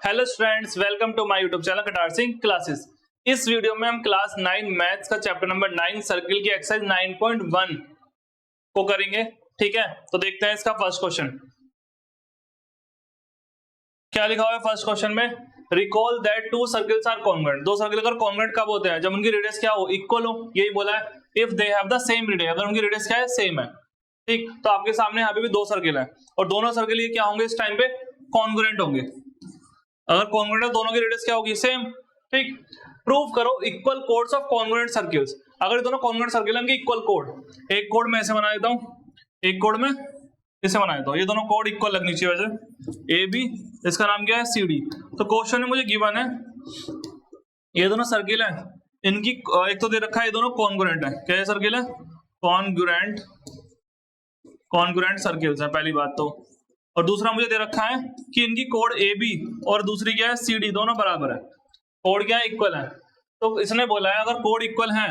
Hello students, welcome to my YouTube channel Katar Singh Classes. इस video में हम क्लास 9 मैथ्स का चैप्टर नंबर 9 सर्किल की एक्सरसाइज 9.1 को करेंगे। ठीक है, तो देखते हैं इसका फर्स्ट क्वेश्चन क्या लिखा हुआ है। फर्स्ट क्वेश्चन में recall that two circles are congruent. दो सर्किल अगर कॉन्ग्रुएंट कब होते हैं? जब उनकी रेडियस क्या हो, इक्वल हो। यही बोला है, if they have the same radius, अगर उनकी रेडियस क्या है, सेम है। ठीक, तो आपके सामने यहाँ पे भी दो सर्किल है और दोनों सर्किल ये क्या होंगे, इस टाइम पे कॉन्ग्रुएंट होंगे। अगर कॉन्ग्रुएंट है, दोनों की रेडियस क्या होगी, सेम। ठीक, प्रूव करो equal codes of congruent circles. अगर ये दोनों कॉन्ग्रुएंट सर्किल हैं, इक्वल कोड, एक कोड में ऐसे बना देता हूं, एक कोड में इसे बना देता हूं। ये दोनों कोड इक्वल लगनी चाहिए वैसे, ए बी, इसका नाम क्या है, सी डी। तो क्वेश्चन में मुझे गिवन है ये दोनों सर्किल है, इनकी एक तो दे रखा है ये दोनों कॉन्ग्रुएंट है। क्या सर्किल है, कॉन्ग्रुएंट सर्किल्स है पहली बात तो। और दूसरा मुझे दे रखा है कि इनकी कोड ए बी और दूसरी क्या है, सी डी, दोनों बराबर है। कोड क्या है, इक्वल है। तो इसने बोला है अगर कोड इक्वल है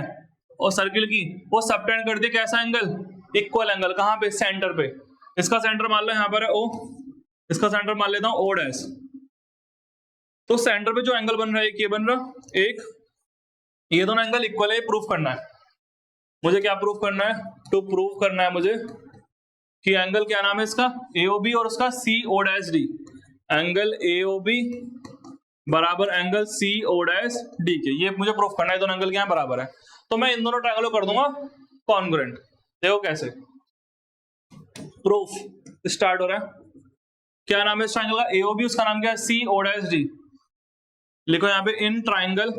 और सर्किल की वो सबटेंड कर दे कैसा एंगल, इक्वल एंगल। कहां पे, सेंटर पे। इसका सेंटर मान लो यहाँ पर है ओ, इसका सेंटर मान लेता हूं ओ डैश। तो सेंटर पे जो एंगल बन रहा है, एक ये बन रहा, एक ये दोनों एंगल इक्वल है। प्रूफ करना है मुझे, क्या प्रूफ करना है, तो प्रूफ करना है मुझे कि एंगल क्या नाम है इसका, AOB और उसका CO dash D. Angle AOB बराबर एंगल CO डैश डी के, ये मुझे प्रूफ करना है दोनों एंगल क्या बराबर है। तो मैं इन दोनों ट्रायंगल को कर दूंगा कॉन्ग्रुएंट। देखो कैसे प्रूफ स्टार्ट हो रहा है। क्या नाम है इस ट्रायंगल का, AOB, उसका नाम क्या है, CO डैश डी। लिखो यहाँ पे इन ट्रायंगल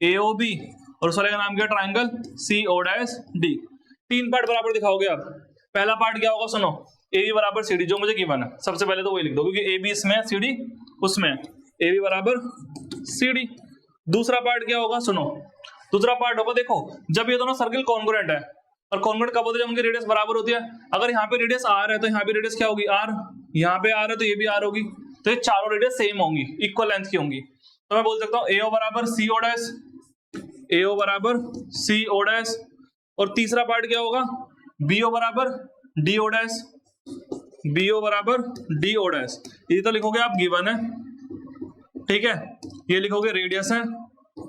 AOB और उस वाले का नाम क्या है, ट्रायंगल CO डैश डी। तीन पार्ट बराबर दिखाओगे आप। पहला पार्ट क्या होगा, सुनो, AB बराबर CD, जो मुझे गिवन है। सबसे पहले तो वही लिख दो क्योंकि AB इसमें है, CD उसमें है। AB बराबर CD। दूसरा पार्ट क्या होगा, सुनो, दूसरा पार्ट होगा, देखो जब ये दोनों सर्किल कॉन्ग्रुएंट है, और कॉन्ग्रुएंट कब होते हैं, जब उनकी रेडियस बराबर होती है। अगर यहाँ पे रेडियस R है तो यहाँ पे रेडियस क्या होगी, R। यहाँ पे R है तो ये भी R होगी। तो ये चारों रेडियस सेम होंगी, इक्वल लेंथ की होंगी। तो मैं बोल सकता हूँ AO बराबर CO डैश, AO बराबर CO डैश। और तीसरा पार्ट क्या होगा, BO बराबर DO डैश, BO बराबर DO डैश। ये तो लिखोगे आप, गिवन है। ठीक है, ये लिखोगे रेडियस है,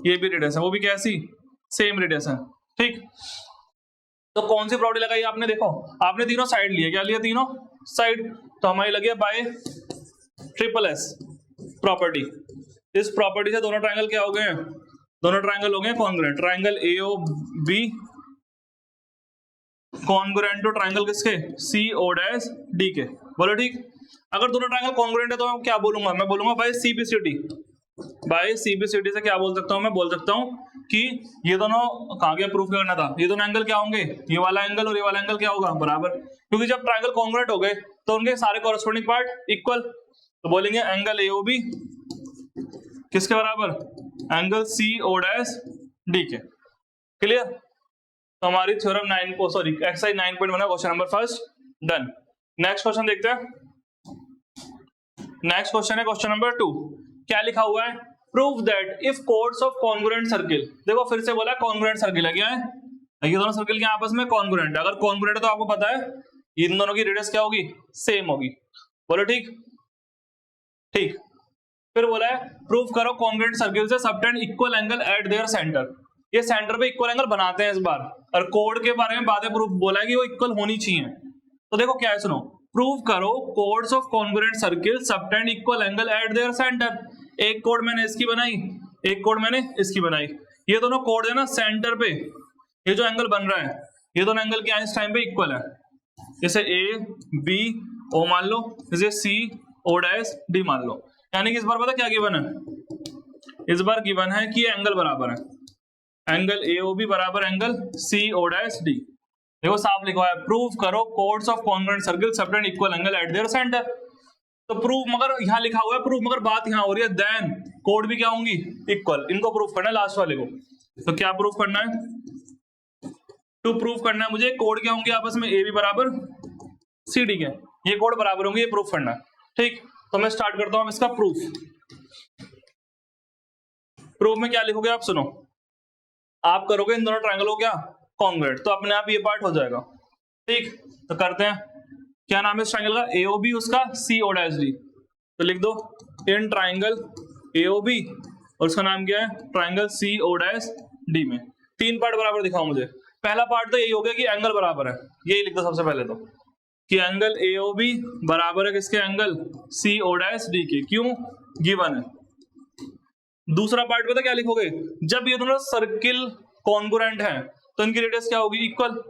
ये भी रेडियस है, वो भी कैसी, सेम रेडियस है। ठीक, तो कौन सी प्रॉपर्टी लगाई आपने, देखो आपने तीनों साइड लिए, क्या लिया, तीनों साइड। तो हमारी लगी है बाय ट्रिपल S प्रॉपर्टी। इस प्रॉपर्टी से दोनों ट्रायंगल क्या हो गए हैं, दोनों ट्रायंगल हो गए congruent. Triangle AOB congruent to triangle किसके, CO डैश डी के। बोलो ठीक। अगर दोनों ट्रायंगल कॉन्ग्रुएंट है तो मैं क्या बोलूंगा, मैं बोलूंगा बाय CBCD। बाय CBCD से क्या बोल सकता हूं, मैं बोल सकता हूं कि ये दोनों, कहां गया, प्रूफ करना था, ये दोनों एंगल क्या होंगे, ये वाला एंगल और ये वाला एंगल क्या होगा, बराबर। क्योंकि जब ट्रायंगल कॉन्ग्रुएंट हो गए तो उनके सारे कॉरेस्पॉन्डिंग पार्ट इक्वल। तो बोलेंगे एंगल AOB किसके बराबर, एंगल CO डैश डी के। क्लियर। तो हमारी थ्योरम 9 को, sorry, exercise 9.1 question number first done. Next question देखते हैं। नेक्स्ट क्वेश्चन है क्वेश्चन नंबर 2। क्या लिखा हुआ है, prove that if codes of congruent circle. देखो फिर से बोला कॉन्ग्रुएंट सर्किल है, क्या है, ये दोनों सर्किल के आपस में कॉन्ग्रुएंट है। अगर कॉन्ग्रुएंट है तो आपको पता है इन दोनों की रेडियस क्या होगी, सेम होगी। बोलो ठीक। ठीक, फिर बोला है प्रूव करो कॉन्ग्रुएंट सर्किल से subtend equal angle eight there centre. ये सेंटर पे इक्वल एंगल बनाते हैं इस बार, और कोड के बारे में बातें प्रूफ बोला है कि वो इक्वल होनी चाहिए। तो देखो क्या है, सुनो, प्रूव करो codes of congruent circle subtend equal angle eight there centre. एक कोड मैंने इसकी बनाई, एक कोड मैंने इसकी बनाई। ये दोनों कोड है ना, सेंटर पे ये जो एंगल बन रहा है, ये दोनों एंगल क्या है, इस टाइम पे इक्वल है। जैसे ABO मान लो, जैसे CO डैश डी मान लो। यानी कि इस बार पता क्या गिवन है, इस बार गिवन है कि ये एंगल बराबर है, एंगल AOB बराबर एंगल CO डैश डी। देखो साफ लिखा है, प्रूव करो codes of congruent circle subtend equal angle eight there centre. तो प्रूफ, मगर यहाँ लिखा हुआ है प्रूफ, मगर बात यहाँ हो रही है देन कोड भी क्या होंगी, इक्वल। इनको प्रूफ करना है लास्ट वाले को। तो क्या प्रूफ करना है, टू प्रूफ करना है मुझे कोड क्या होंगे आपस में, AB बराबर CD के, ये कोड बराबर होंगे, ये प्रूफ करना है। ठीक, तो मैं स्टार्ट करता हूं इसका प्रूफ। प्रूफ में क्या लिखोगे आप, सुनो, आप करोगे इन दोनों ट्रायंगल को क्या, कॉन्ग्रुएंट, तो अपने आप ये पार्ट हो जाएगा। ठीक, तो करते हैं। क्या नाम है इस ट्रायंगल का, AOB उसका CO डैश डी। तो लिख दो इन ट्राइंगल AOB और उसका नाम क्या है ट्राइंगल CO'D में। 3 पार्ट बराबर दिखाओ मुझे। पहला पार्ट तो यही हो गया कि एंगल बराबर है, यही लिख दो सबसे पहले तो कि एंगल AOB बराबर है किसके एंगल CO'D के, क्यों गिवन है। दूसरा पार्ट पता क्या लिखोगे, जब ये दोनों सर्किल कॉन्ग्रुएंट है तो इनकी रेडियस क्या होगी इक्वल।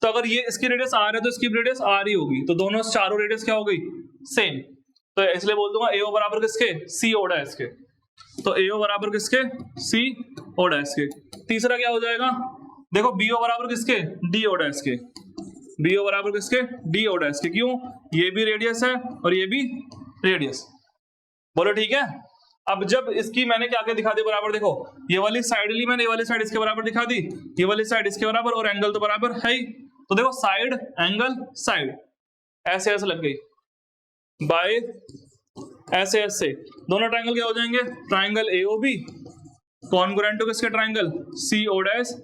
तो अगर ये इसकी रेडियस R है तो इसकी रेडियस R ही होगी, तो दोनों चारों रेडियस क्या हो गई सेम। तो इसलिए बोल दूंगा AO बराबर किसके CO'D के। तो AO बराबर किसके CO'D के। तीसरा क्या हो जाएगा देखो BO बराबर किसके DO'D के। BO बराबर किसके DO'D के, क्यों ये भी रेडियस है और ये भी रेडियस। बोलो ठीक है। अब जब इसकी मैंने क्या क्या दिखा दी बराबर, देखो ये वाली साइड ली मैंने, ये वाली साइड इसके बराबर दिखा दी, ये वाली साइड इसके बराबर और एंगल तो बराबर है ही। तो देखो साइड एंगल साइड ऐसे ऐसे लग गई बाय ऐसे ऐसे दोनों ट्राइंगल क्या हो जाएंगे ट्राइंगल AOB कॉन्ग्रुएंट टू किसके ट्राइंगल CO'D।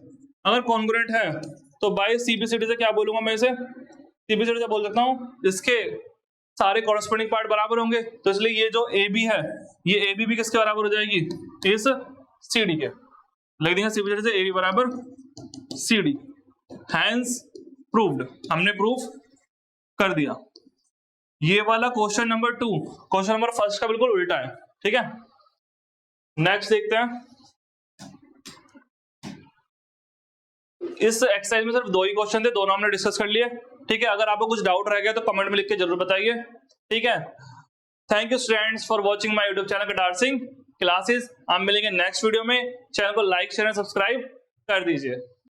अगर कॉन्ग्रुएंट है तो बाय CBCD से क्या बोलूंगा मैं इसे CBCD से बोल सकता हूँ इसके सारे कॉरेस्पॉन्डिंग पार्ट बराबर होंगे, तो इसलिए ये जो AB है ये AB भी किसके बराबर हो जाएगी इस CD के। लिख देंगे CBCD से AB बराबर CD। हैंस प्रूव्ड, हमने प्रूफ कर दिया। ये वाला क्वेश्चन नंबर 2 क्वेश्चन नंबर 1 का बिल्कुल उल्टा है, ठीक है। नेक्स्ट देखते हैं। इस एक्सरसाइज में सिर्फ 2 ही क्वेश्चन थे, दोनों हमने डिस्कस कर लिए, ठीक है। अगर आपको कुछ डाउट रह गया तो कमेंट में लिख के जरूर बताइए, ठीक है। Thank you students for watching my YouTube channel Katar Singh classes. हम मिलेंगे नेक्स्ट वीडियो में। चैनल को लाइक शेयर एंड सब्सक्राइब कर दीजिए।